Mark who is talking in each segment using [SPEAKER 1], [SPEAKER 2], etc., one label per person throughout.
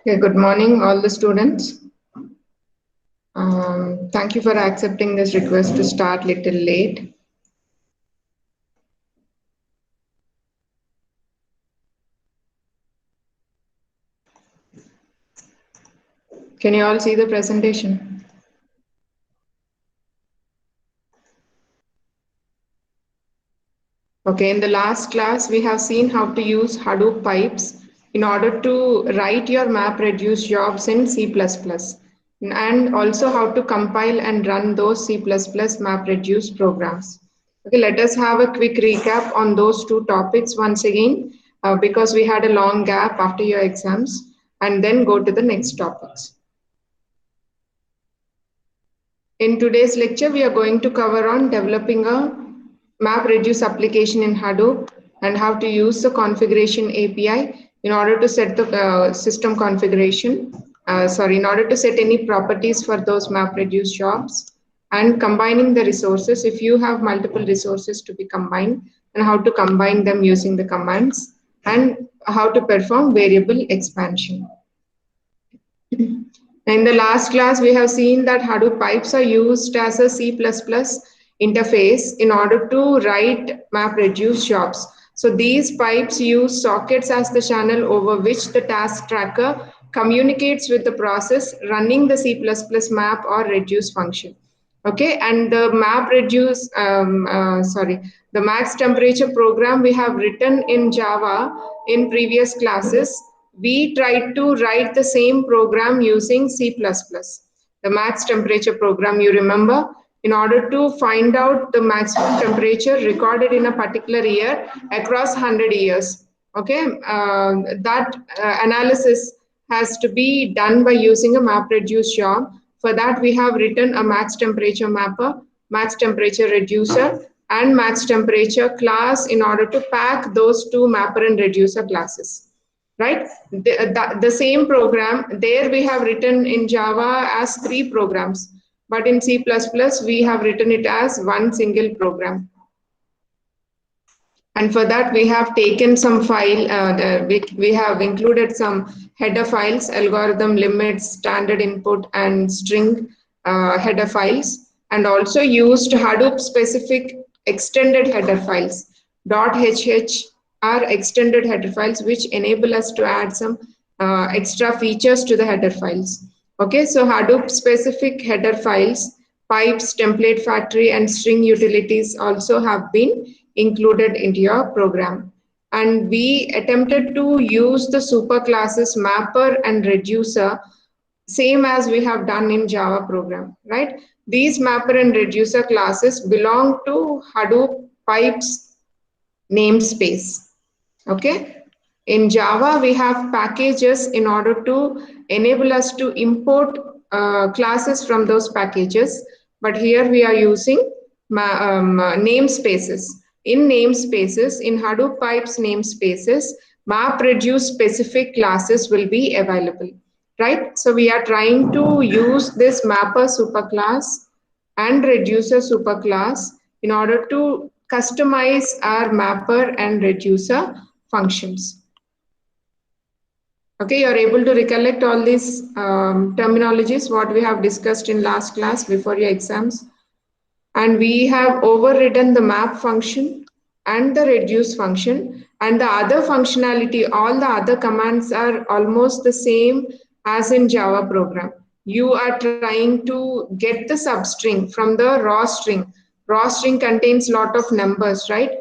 [SPEAKER 1] Okay, good morning, all the students. Thank you for accepting this request to start little late. Can you all see the presentation? Okay, in the last class, we have seen how to use Hadoop pipes in order to write your MapReduce jobs in C++, and also how to compile and run those C++ MapReduce programs. Okay, let us have a quick recap on those two topics once again, because we had a long gap after your exams, and then go to the next topics. In today's lecture, we are going to cover on developing a MapReduce application in Hadoop and how to use the configuration API in order to set the system configuration, in order to set any properties for those MapReduce jobs, and combining the resources if you have multiple resources to be combined, and how to combine them using the commands, and how to perform variable expansion. In the last class, we have seen that Hadoop pipes are used as a C++ interface in order to write MapReduce jobs. So these pipes use sockets as the channel over which the task tracker communicates with the process running the C++ map or reduce function. Okay, and the the max temperature program we have written in Java in previous classes. We tried to write the same program using C++. The max temperature program, you remember, in order to find out the maximum temperature recorded in a particular year across 100 years. Okay, that analysis has to be done by using a MapReduce job. For that, we have written a max temperature mapper, max temperature reducer, and max temperature class in order to pack those two mapper and reducer classes. Right? The same program, there we have written in Java as 3 programs, but in C++ we have written it as one single program. And for that, we have taken some file, we have included some header files, algorithm limits, standard input, and string header files, and also used Hadoop specific extended header files. .hh are extended header files which enable us to add some extra features to the header files. Okay, so Hadoop specific header files, pipes, template factory, and string utilities also have been included into your program. And we attempted to use the superclasses mapper and reducer, same as we have done in Java program, right? These mapper and reducer classes belong to Hadoop pipes namespace. Okay. In Java, we have packages in order to enable us to import classes from those packages. But here we are using namespaces. In namespaces, in Hadoop pipes namespaces, MapReduce specific classes will be available, right? So we are trying to use this mapper superclass and reducer superclass in order to customize our mapper and reducer functions. Okay, you're able to recollect all these terminologies, what we have discussed in last class before your exams. And we have overridden the map function and the reduce function, and the other functionality, all the other commands are almost the same as in Java program. You are trying to get the substring from the raw string. Raw string contains lot of numbers, right?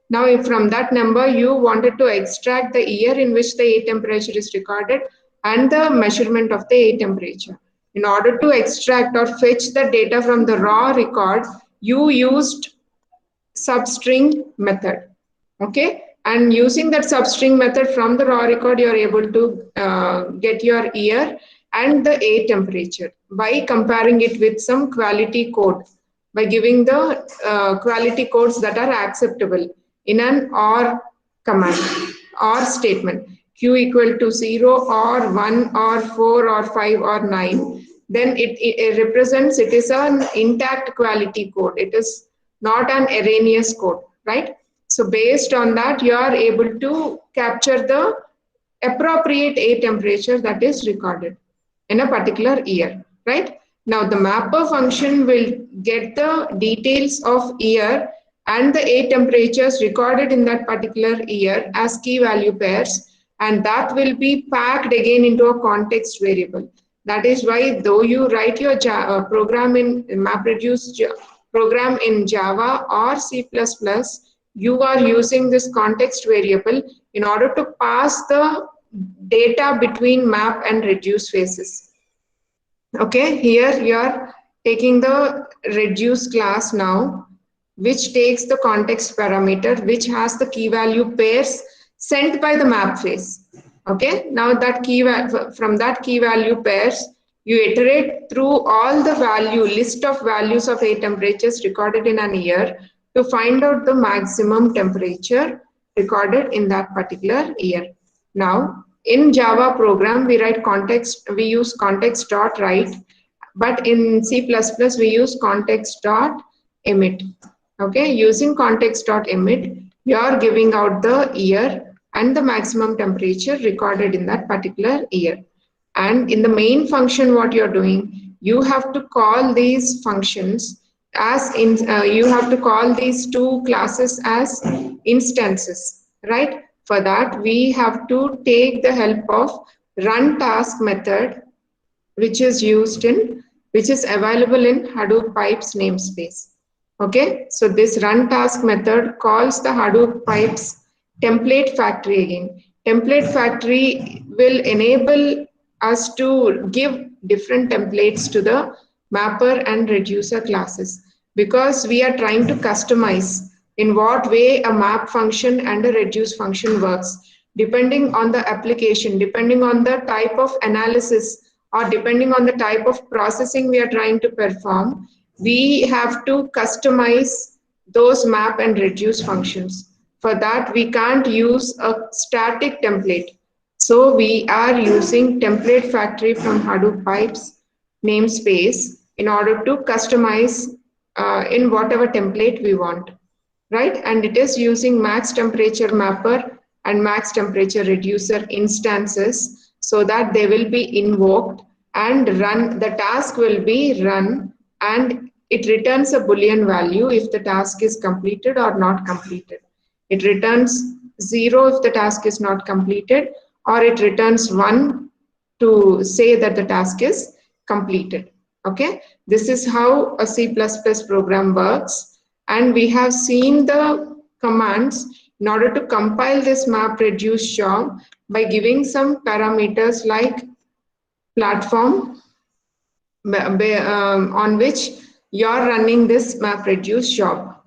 [SPEAKER 1] Now, if from that number you wanted to extract the year in which the air temperature is recorded and the measurement of the air temperature. In order to extract or fetch the data from the raw record, you used substring method. Okay, and using that substring method from the raw record, you are able to get your year and the air temperature by comparing it with some quality code, by giving the quality codes that are acceptable in an OR command or statement. Q equal to 0 or 1 or 4 or 5 or 9, then it represents, it is an intact quality code. It is not an erroneous code, right? So based on that, you are able to capture the appropriate A temperature that is recorded in a particular year, right? Now the mapper function will get the details of year and the A temperatures recorded in that particular year as key value pairs, and that will be packed again into a context variable. That is why though you write your program in MapReduce program in Java or C++, you are using this context variable in order to pass the data between map and reduce phases. Okay, here you are taking the reduce class now, which takes the context parameter, which has the key value pairs sent by the map phase. Okay, now that from that key value pairs, you iterate through all the list of values of A temperatures recorded in an year to find out the maximum temperature recorded in that particular year. Now, in Java program, we use context dot write, but in C++ we use context dot emit. Okay, using context dot emit, you are giving out the year and the maximum temperature recorded in that particular year. And in the main function, what you're doing, you have to call these functions you have to call these two classes as instances, right? For that, we have to take the help of run task method, which is available in Hadoop pipes namespace. Okay, so this run task method calls the Hadoop pipes template factory again. Template factory will enable us to give different templates to the mapper and reducer classes, because we are trying to customize in what way a map function and a reduce function works, depending on the application, depending on the type of analysis, or depending on the type of processing we are trying to perform. We have to customize those map and reduce functions. For that, we can't use a static template. So we are using template factory from Hadoop pipes namespace in order to customize in whatever template we want, right? And it is using max temperature mapper and max temperature reducer instances, so that they will be invoked and run. The task will be run, and it returns a Boolean value if the task is completed or not completed. It returns 0 if the task is not completed, or it returns 1 to say that the task is completed. Okay, this is how a C++ program works, and we have seen the commands in order to compile this map reduce job by giving some parameters like platform on which you are running this map reduce job,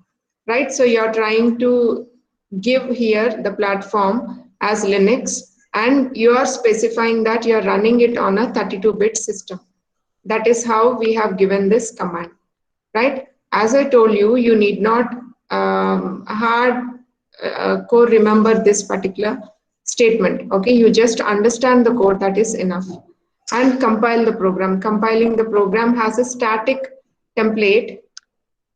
[SPEAKER 1] right? So you're trying to give here the platform as Linux, and you are specifying that you're running it on a 32-bit system. That is how we have given this command, right? As I told you, you need not hard core remember this particular statement. Okay, you just understand the code, that is enough. And compile the program. Compiling the program has a static template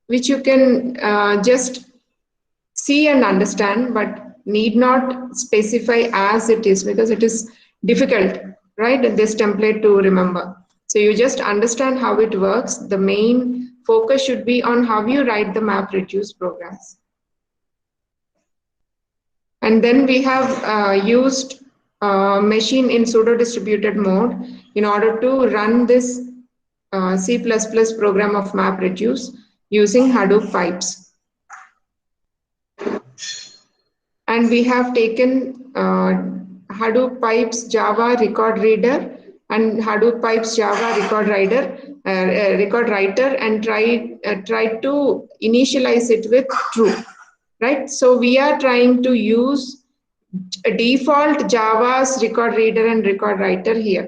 [SPEAKER 1] which you can just see and understand, but need not specify as it is, because it is difficult, right? This template to remember. So you just understand how it works. The main focus should be on how you write the map reduce programs. And then we have used machine in pseudo distributed mode in order to run this C++ program of map reduce using Hadoop pipes. And we have taken Hadoop pipes Java record reader and Hadoop pipes Java record writer and tried to initialize it with true, right? So we are trying to use a default Java's record reader and record writer here.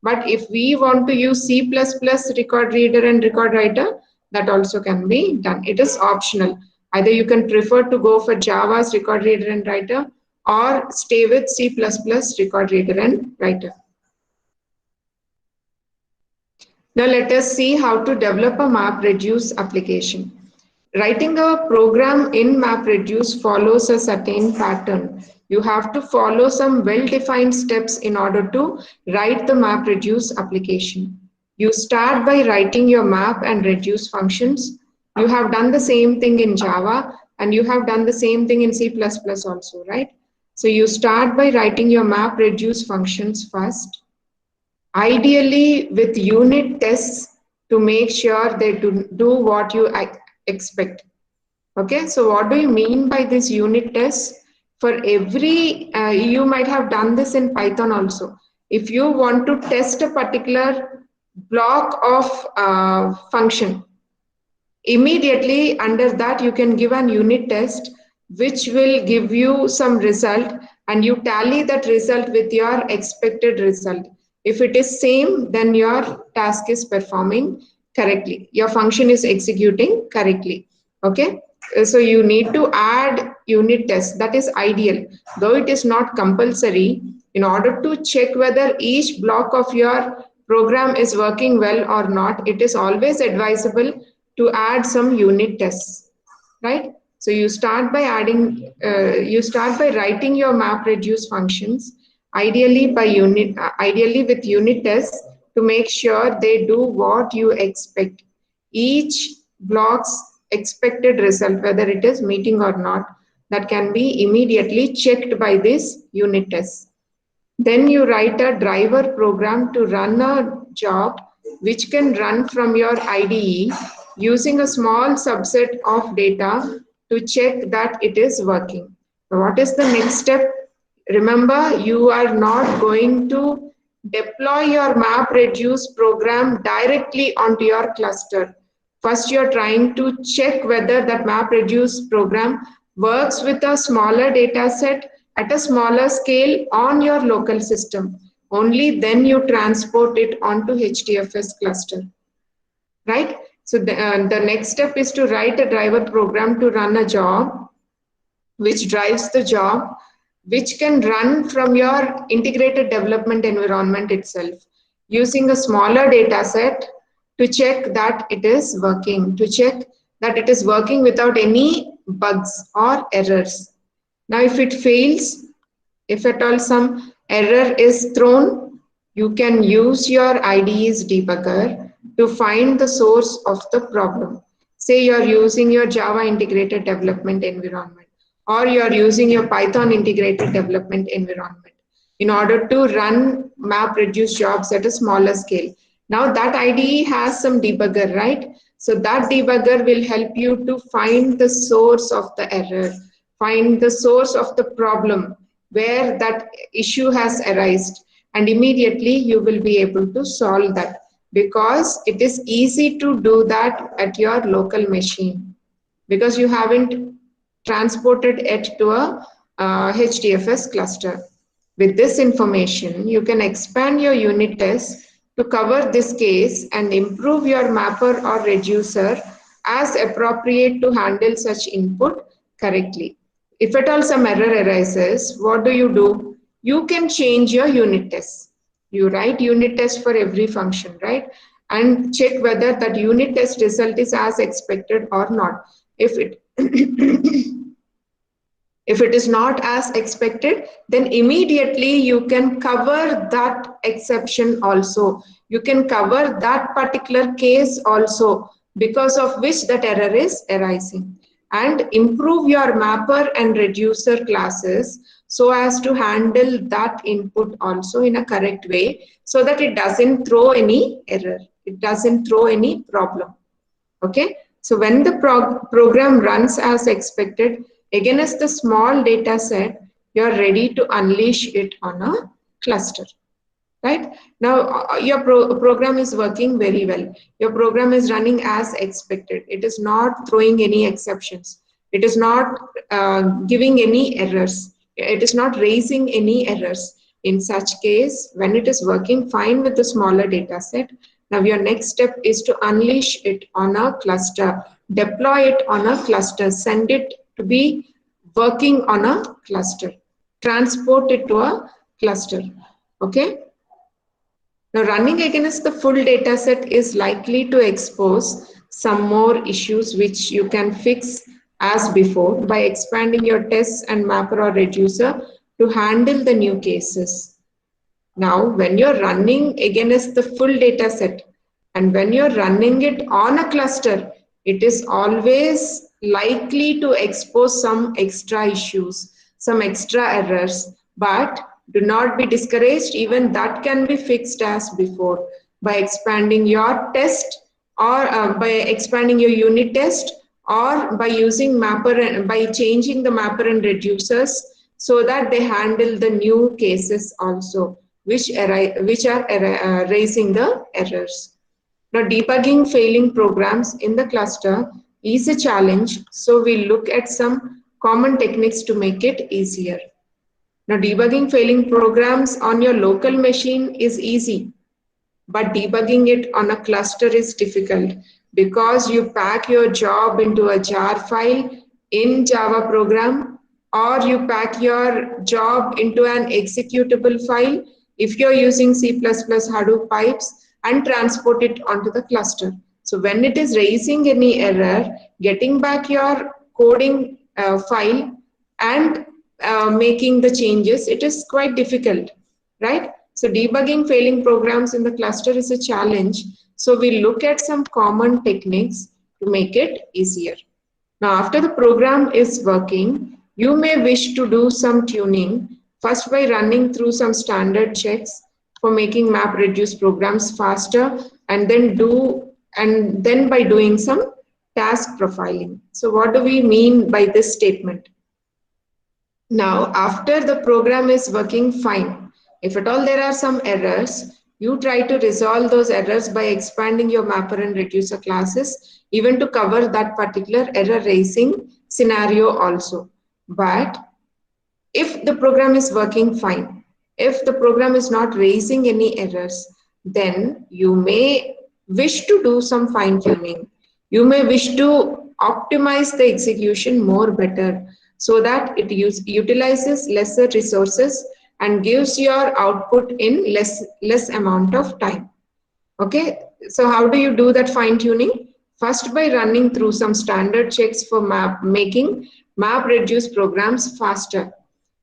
[SPEAKER 1] But if we want to use C++ record reader and record writer, that also can be done. It is optional. Either you can prefer to go for Java's record reader and writer, or stay with C++ record reader and writer. Now let us see how to develop a map reduce application. Writing a program in MapReduce follows a certain pattern. You have to follow some well-defined steps in order to write the MapReduce application. You start by writing your map and reduce functions. You have done the same thing in Java and you have done the same thing in C++ also, right? So you start by writing your map reduce functions first, ideally with unit tests to make sure they do what you expect. Okay, so what do you mean by this unit test? For every, you might have done this in Python also. If you want to test a particular block of function, immediately under that you can give an unit test which will give you some result and you tally that result with your expected result. If it is same, then your task is performing correctly. Your function is executing correctly. Okay. So you need to add unit test. That is ideal. Though it is not compulsory, in order to check whether each block of your program is working well or not, it is always advisable to add some unit tests, right? So you start by writing your map reduce functions, ideally with unit tests to make sure they do what you expect. Each block's expected result, whether it is meeting or not, that can be immediately checked by this unit test. Then you write a driver program to run a job which can run from your IDE using a small subset of data to check that it is working. So what is the next step? Remember, you are not going to deploy your MapReduce program directly onto your cluster. First, you're trying to check whether that MapReduce program works with a smaller data set at a smaller scale on your local system. Only then you transport it onto HDFS cluster, right? So the next step is to write a driver program to run a job which drives the job, which can run from your integrated development environment itself using a smaller data set to check that it is working, to check that it is working without any bugs or errors. Now, if it fails, if at all some error is thrown, you can use your IDE's debugger to find the source of the problem. Say you're using your Java integrated development environment or you're using your Python integrated development environment in order to run map reduce jobs at a smaller scale. Now that IDE has some debugger, right? So that debugger will help you to find the source of the error, find the source of the problem where that issue has arisen, and immediately you will be able to solve that because it is easy to do that at your local machine because you haven't transported it to a HDFS cluster. With this information, you can expand your unit test to cover this case and improve your mapper or reducer as appropriate to handle such input correctly. If at all some error arises, what do? You can change your unit test. You write unit test for every function, right? And check whether that unit test result is as expected or not. If it if it is not as expected, then immediately you can cover that exception also. You can cover that particular case also because of which that error is arising and improve your mapper and reducer classes so as to handle that input also in a correct way so that it doesn't throw any error. It doesn't throw any problem. Okay, so when the program runs as expected, against the small data set, you're ready to unleash it on a cluster, right? Now, your program is working very well. Your program is running as expected. It is not throwing any exceptions. It is not giving any errors. It is not raising any errors. In such case, when it is working fine with the smaller data set, now your next step is to unleash it on a cluster, deploy it on a cluster, send it to be working on a cluster, transport it to a cluster. Okay. Now, running against the full data set is likely to expose some more issues which you can fix as before by expanding your tests and mapper or reducer to handle the new cases. Now, when you're running against the full data set and when you're running it on a cluster, it is always likely to expose some extra issues, some extra errors. But do not be discouraged, even that can be fixed as before by expanding your test or by expanding your unit test or by using mapper and by changing the mapper and reducers so that they handle the new cases also which are raising the errors. Now, debugging failing programs in the cluster is a challenge, so we look at some common techniques to make it easier. Now, debugging failing programs on your local machine is easy, but debugging it on a cluster is difficult because you pack your job into a jar file in Java program, or you pack your job into an executable file if you're using C++ Hadoop pipes and transport it onto the cluster. So when it is raising any error, getting back your coding file and making the changes, it is quite difficult, right? So debugging failing programs in the cluster is a challenge. So we look at some common techniques to make it easier. Now, after the program is working, you may wish to do some tuning, first by running through some standard checks for making MapReduce programs faster, and then by doing some task profiling. So what do we mean by this statement? Now, after the program is working fine, if at all there are some errors, you try to resolve those errors by expanding your mapper and reducer classes, even to cover that particular error raising scenario also. But if the program is working fine, if the program is not raising any errors, then you may wish to do some fine tuning. You may wish to optimize the execution more better so that it utilizes lesser resources and gives your output in less amount of time. Okay, so how do you do that fine tuning? First, by running through some standard checks for making MapReduce programs faster.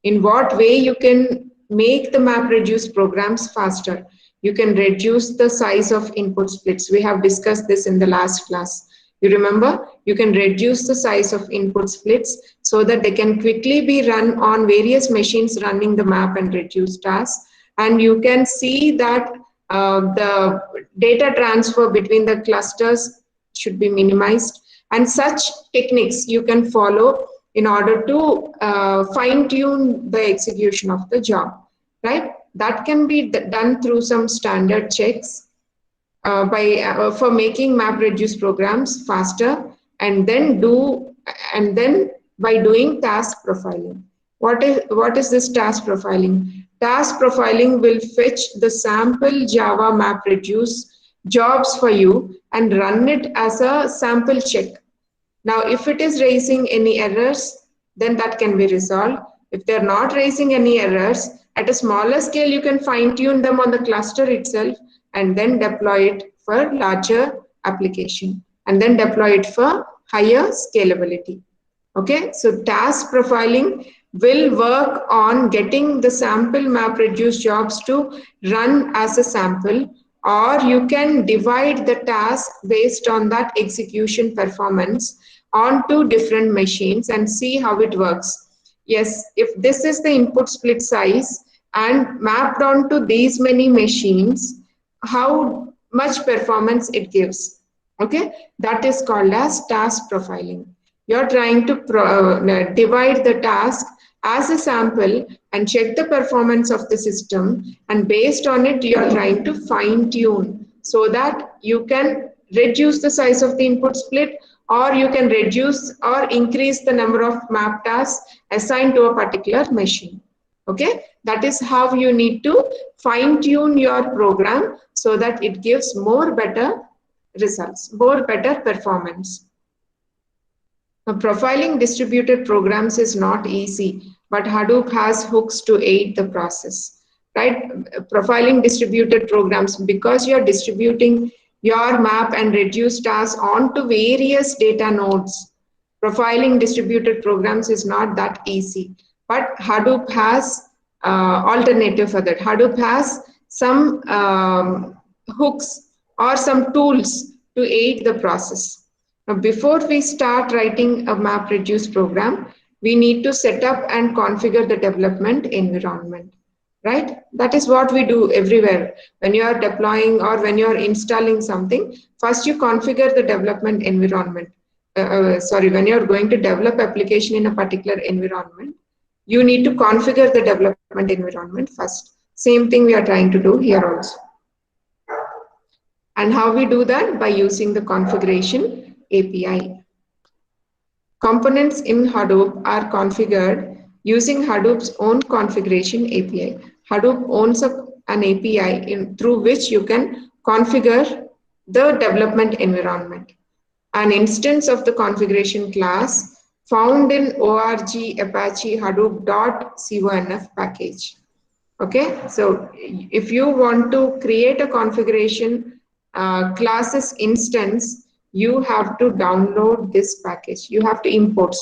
[SPEAKER 1] In what way you can make the MapReduce programs faster? You can reduce the size of input splits. We have discussed this in the last class. You remember, you can reduce the size of input splits so that they can quickly be run on various machines running the map and reduce tasks. And you can see that the data transfer between the clusters should be minimized, and such techniques you can follow in order to fine-tune the execution of the job, right? That can be done through some standard checks for making MapReduce programs faster, and then by doing task profiling. What is this task profiling? Task profiling will fetch the sample Java MapReduce jobs for you and run it as a sample check. Now, if it is raising any errors, then that can be resolved. If they're not raising any errors, at a smaller scale, you can fine tune them on the cluster itself and then deploy it for larger application and then deploy it for higher scalability. Okay, so task profiling will work on getting the sample MapReduce jobs to run as a sample, or you can divide the task based on that execution performance onto different machines and see how it works. Yes, if this is the input split size and mapped onto these many machines, how much performance it gives. Okay, that is called as task profiling. You're trying to divide the task as a sample and check the performance of the system, and based on it you're trying to fine tune so that you can reduce the size of the input split, or you can reduce or increase the number of map tasks assigned to a particular machine. Okay, that is how you need to fine tune your program so that it gives more better results, more better performance. Now, profiling distributed programs is not easy, but Hadoop has hooks to aid the process, right? Profiling distributed programs, because you're distributing your map and reduce tasks onto various data nodes. Profiling distributed programs is not that easy, but Hadoop has alternative for that. Hadoop has some hooks or some tools to aid the process. Now, before we start writing a MapReduce program, we need to set up and configure the development environment, right? That is what we do everywhere. When you are deploying or when you are installing something, first you configure the development environment. When you are going to develop application in a particular environment, you need to configure the development environment first. Same thing we are trying to do here also. And how we do that? By using the configuration API. Components in Hadoop are configured using Hadoop's own configuration API. Hadoop owns an API through which you can configure the development environment. An instance of the configuration class found in org apache hadoop.conf package. Okay, so if you want to create a configuration classes instance, you have to download this package. You have to import,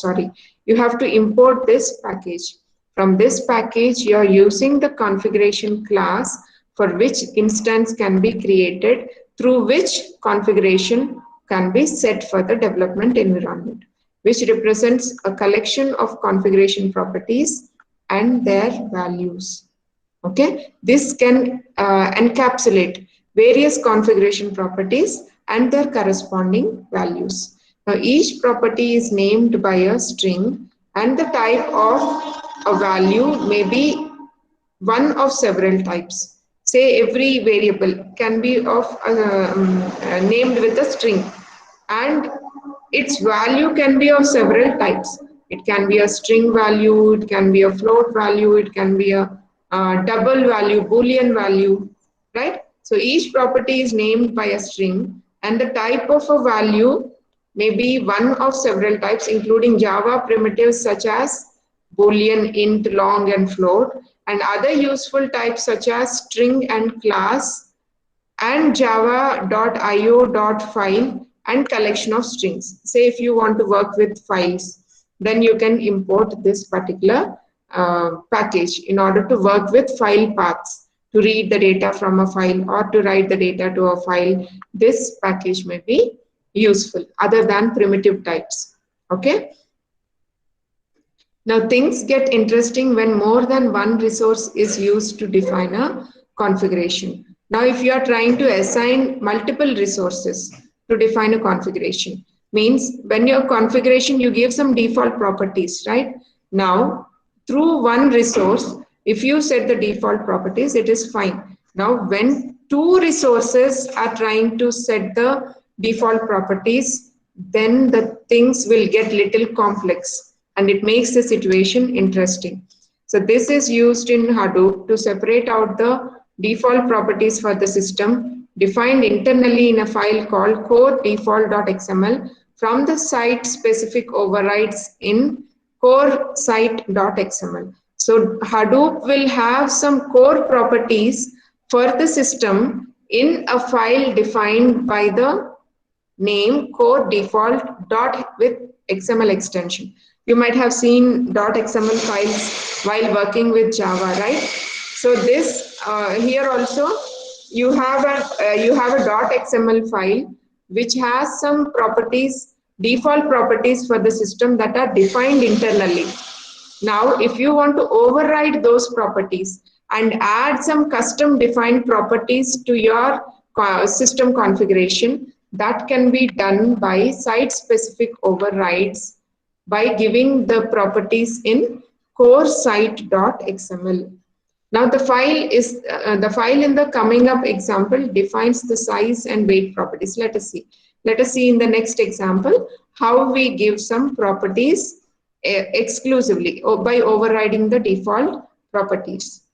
[SPEAKER 1] you have to import this package. From this package, you are using the configuration class for which instance can be created, through which configuration can be set for the development environment, which represents a collection of configuration properties and their values. Okay, this can encapsulate various configuration properties and their corresponding values. Now, each property is named by a string, and the type of a value may be one of several types. Say every variable can be named with a string, and its value can be of several types. It can be a string value, it can be a float value, it can be a double value, Boolean value, right? So each property is named by a string, and the type of a value may be one of several types, including Java primitives such as Boolean, int, long, and float, and other useful types such as string and class, and java.io.file and collection of strings. Say if you want to work with files, then you can import this particular package in order to work with file paths, to read the data from a file or to write the data to a file. This package may be useful other than primitive types. Okay. Now things get interesting when more than one resource is used to define a configuration. Now if you are trying to assign multiple resources to define a configuration, means when your configuration you give some default properties, right? Now through one resource, if you set the default properties, it is fine. Now when two resources are trying to set the default properties, then the things will get little complex, and it makes the situation interesting. So this is used in Hadoop to separate out the default properties for the system defined internally in a file called core default.xml from the site specific overrides in core site.xml. So Hadoop will have some core properties for the system in a file defined by the name core default dot with XML extension. You might have seen .xml files while working with Java, right? So this here also you have a .xml file which has some properties, default properties for the system that are defined internally. Now, if you want to override those properties and add some custom defined properties to your system configuration, that can be done by site specific overrides by giving the properties in core site.xml. Now the file in the coming up example defines the size and weight properties. Let us see. Let us see in the next example how we give some properties exclusively by overriding the default properties.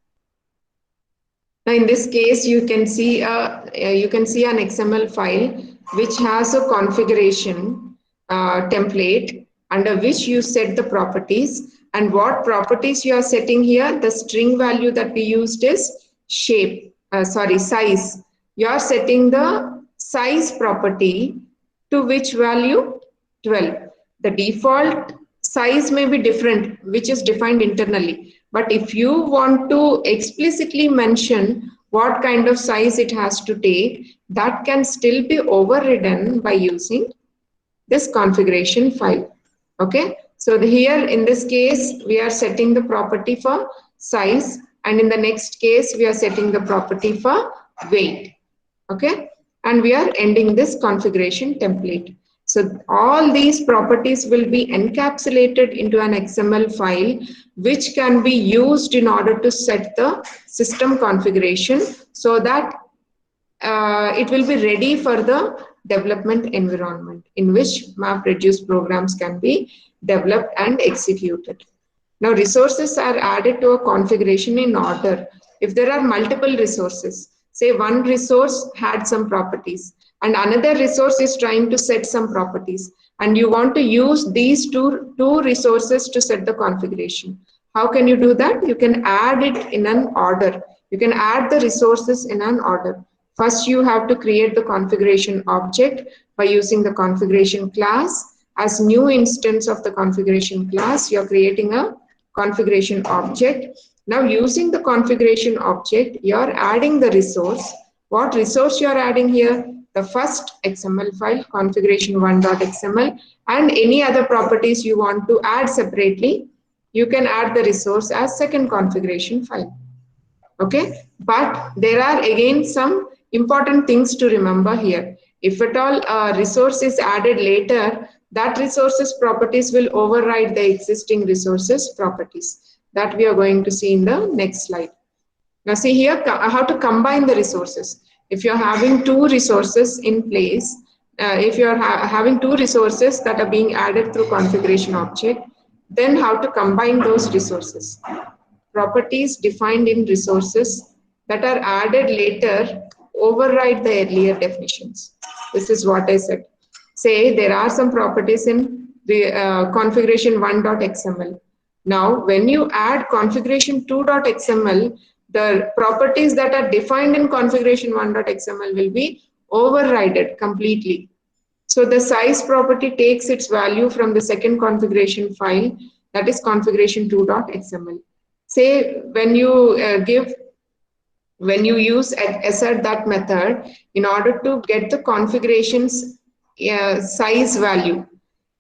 [SPEAKER 1] Now in this case, you can see an XML file which has a configuration template under which you set the properties. And what properties you are setting here? The string value that we used is size. You are setting the size property to which value? 12. The default size may be different, which is defined internally. But if you want to explicitly mention what kind of size it has to take, that can still be overridden by using this configuration file. Okay, so here in this case we are setting the property for size, and in the next case we are setting the property for weight. Okay, and we are ending this configuration template. So all these properties will be encapsulated into an XML file which can be used in order to set the system configuration, so that it will be ready for the development environment in which MapReduce programs can be developed and executed. Now, resources are added to a configuration in order. If there are multiple resources, say one resource had some properties and another resource is trying to set some properties, and you want to use these two resources to set the configuration. How can you do that? You can add it in an order. You can add the resources in an order. First, you have to create the configuration object by using the configuration class. As new instance of the configuration class, you're creating a configuration object. Now, using the configuration object, you're adding the resource. What resource you're adding here? The first XML file, configuration1.xml, and any other properties you want to add separately, you can add the resource as second configuration file. Okay, but there are again some important things to remember here. If at all a resource is added later, that resources properties will override the existing resources properties that we are going to see in the next slide. Now see here how to combine the resources. If you're having two resources in place, if you're having two resources that are being added through configuration object, then how to combine those resources. Properties defined in resources that are added later override the earlier definitions. This is what I said. Say there are some properties in the configuration1.xml. Now, when you add configuration2.xml, the properties that are defined in configuration1.xml will be overridden completely. So the size property takes its value from the second configuration file, that is configuration2.xml. Say when you use assert that method in order to get the configuration's size value,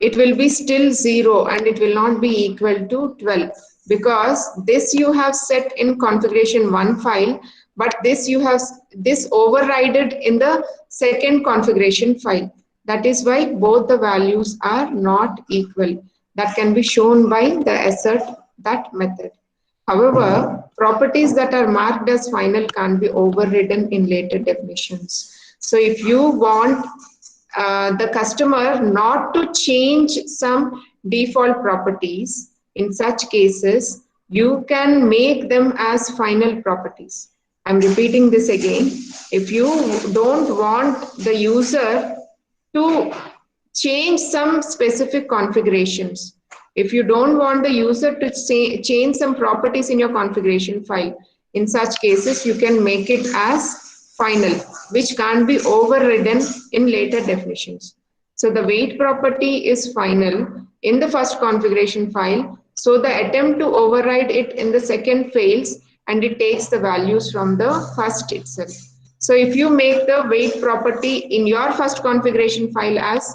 [SPEAKER 1] it will be still 0 and it will not be equal to 12, because this you have set in configuration1 file, but this you have overridden in the second configuration file. That is why both the values are not equal. That can be shown by the assert that method. However, properties that are marked as final can't be overridden in later definitions. So if you want the customer not to change some default properties, in such cases, you can make them as final properties. I'm repeating this again. If you don't want the user to change some specific configurations, if you don't want the user to change some properties in your configuration file, in such cases, you can make it as final, which can't be overridden in later definitions. So the weight property is final in the first configuration file. So the attempt to override it in the second fails, and it takes the values from the first itself. So if you make the weight property in your first configuration file as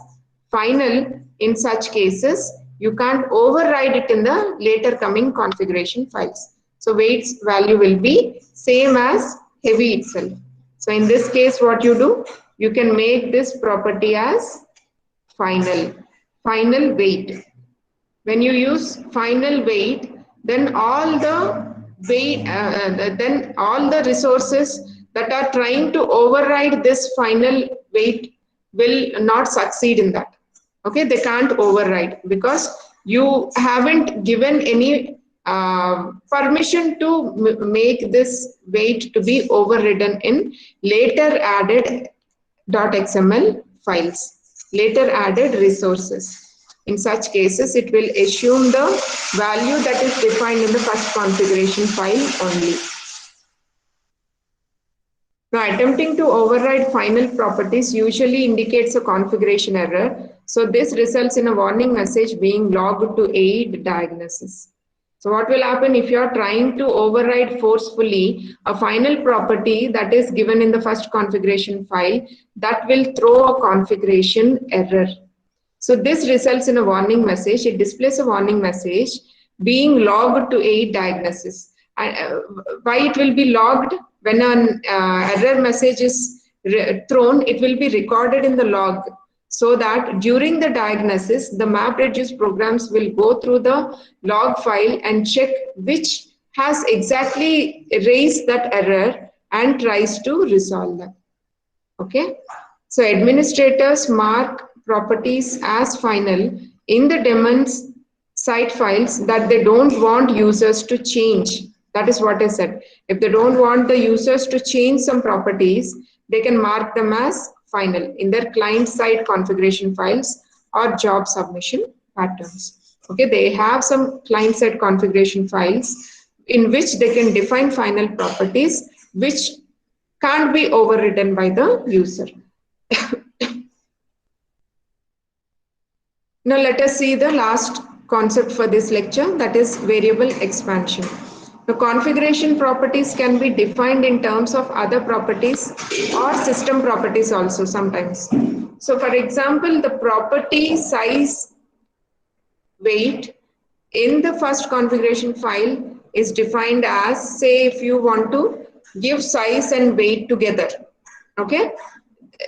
[SPEAKER 1] final, in such cases, you can't override it in the later coming configuration files. So weight's value will be same as heavy itself. So in this case, what you do, you can make this property as final weight. When you use final weight, then all the weight, then all the resources that are trying to override this final weight will not succeed in that. Okay, they can't override because you haven't given any permission to make this weight to be overridden in later added .xml files, later added resources. In such cases, it will assume the value that is defined in the first configuration file only. Now, attempting to override final properties usually indicates a configuration error. So this results in a warning message being logged to aid diagnosis. So what will happen if you are trying to override forcefully a final property that is given in the first configuration file, that will throw a configuration error. So this results in a warning message. It displays a warning message being logged to aid diagnosis. And why it will be logged? When an error message is thrown, it will be recorded in the log so that during the diagnosis, the MapReduce programs will go through the log file and check which has exactly raised that error and tries to resolve that. Okay, so administrators mark properties as final in the daemons site files that they don't want users to change. That is what I said. If they don't want the users to change some properties, they can mark them as final in their client side configuration files or job submission patterns. Okay, they have some client side configuration files in which they can define final properties which can't be overridden by the user. Now let us see the last concept for this lecture, that is variable expansion. The configuration properties can be defined in terms of other properties or system properties also sometimes. So for example, the property size weight in the first configuration file is defined as, say, if you want to give size and weight together, okay,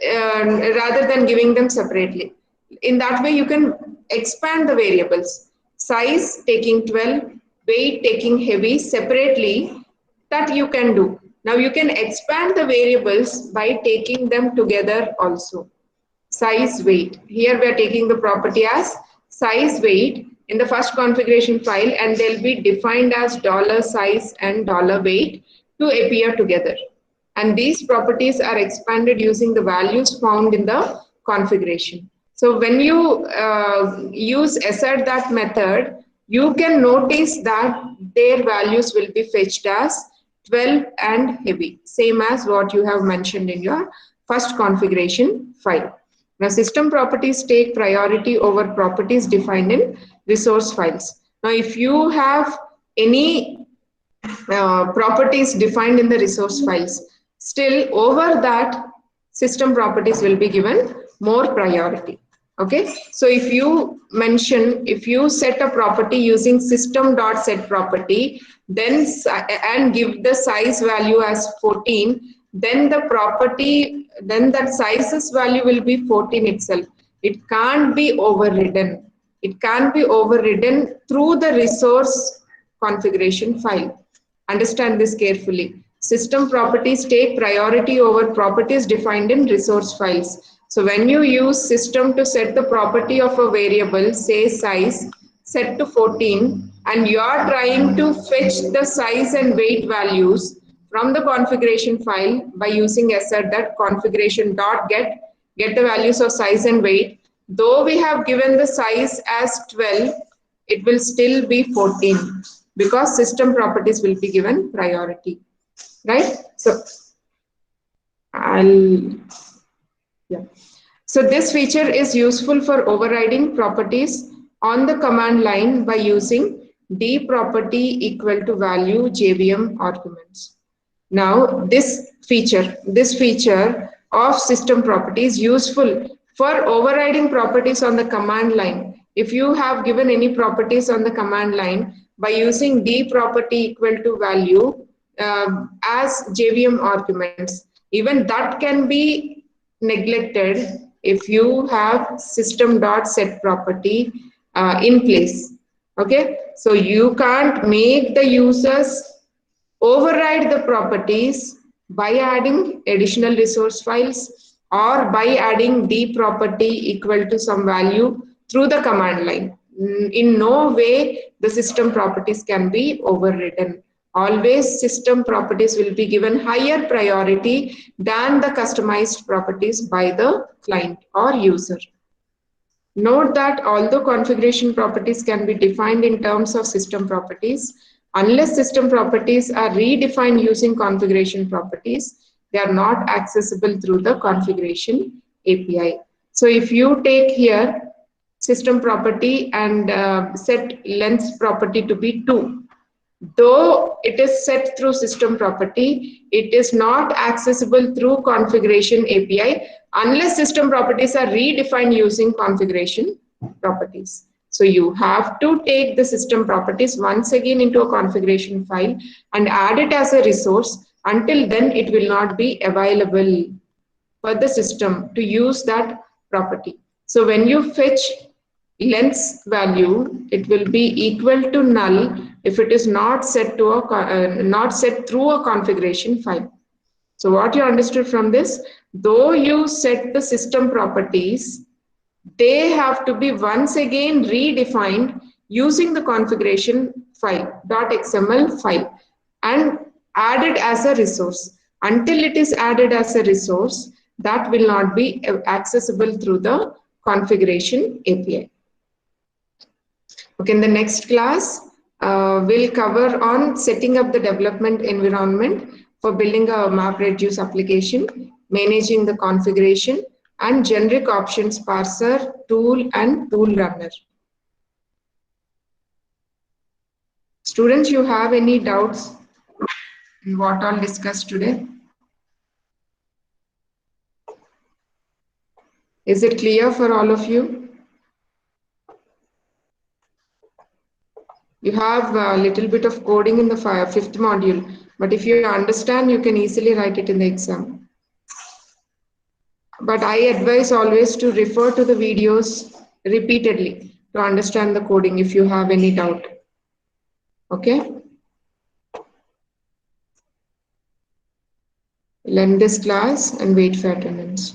[SPEAKER 1] rather than giving them separately. In that way, you can expand the variables. Size taking 12, weight taking heavy separately, that you can do. Now you can expand the variables by taking them together also. Size weight. Here we are taking the property as size weight in the first configuration file, and they'll be defined as $size and $weight to appear together. And these properties are expanded using the values found in the configuration. So when you use assert that method, you can notice that their values will be fetched as 12 and heavy, same as what you have mentioned in your first configuration file. Now, system properties take priority over properties defined in resource files. Now, if you have any properties defined in the resource files, still over that system properties will be given more priority. Okay, so if you set a property using system.set property, then and give the size value as 14, then that sizes value will be 14 itself. It can't be overridden. It can't be overridden through the resource configuration file. Understand this carefully. System properties take priority over properties defined in resource files. So when you use system to set the property of a variable, say size, set to 14, and you are trying to fetch the size and weight values from the configuration file by using assert that configuration dot get the values of size and weight. Though we have given the size as 12, it will still be 14 because system properties will be given priority, right? So yeah. So this feature is useful for overriding properties on the command line by using d property equal to value JVM arguments. Now this feature of system property is useful for overriding properties on the command line. If you have given any properties on the command line by using d property equal to value as JVM arguments, even that can be neglected if you have system.set property in place. Okay, so you can't make the users override the properties by adding additional resource files or by adding d property equal to some value through the command line. In no way the system properties can be overridden. Always system properties will be given higher priority than the customized properties by the client or user. Note that although configuration properties can be defined in terms of system properties, unless system properties are redefined using configuration properties, They are not accessible through the configuration API. So if you take here system property and set length property to be 2, though it is set through system property, it is not accessible through configuration API unless system properties are redefined using configuration properties. So you have to take the system properties once again into a configuration file and add it as a resource. Until then, it will not be available for the system to use that property. So when you fetch length value, it will be equal to null if it is not set to a not set through a configuration file. So what you understood from this, though you set the system properties, they have to be once again redefined using the configuration file .xml file and added as a resource. Until it is added as a resource, that will not be accessible through the configuration API. Okay, in the next class, we'll cover on setting up the development environment for building a MapReduce application, managing the configuration, and generic options parser, tool, and tool runner. Students, you have any doubts in what all discussed today? Is it clear for all of you? You have a little bit of coding in the fifth module, but if you understand, you can easily write it in the exam. But I advise always to refer to the videos repeatedly to understand the coding if you have any doubt. Okay? We'll end this class and wait for attendance.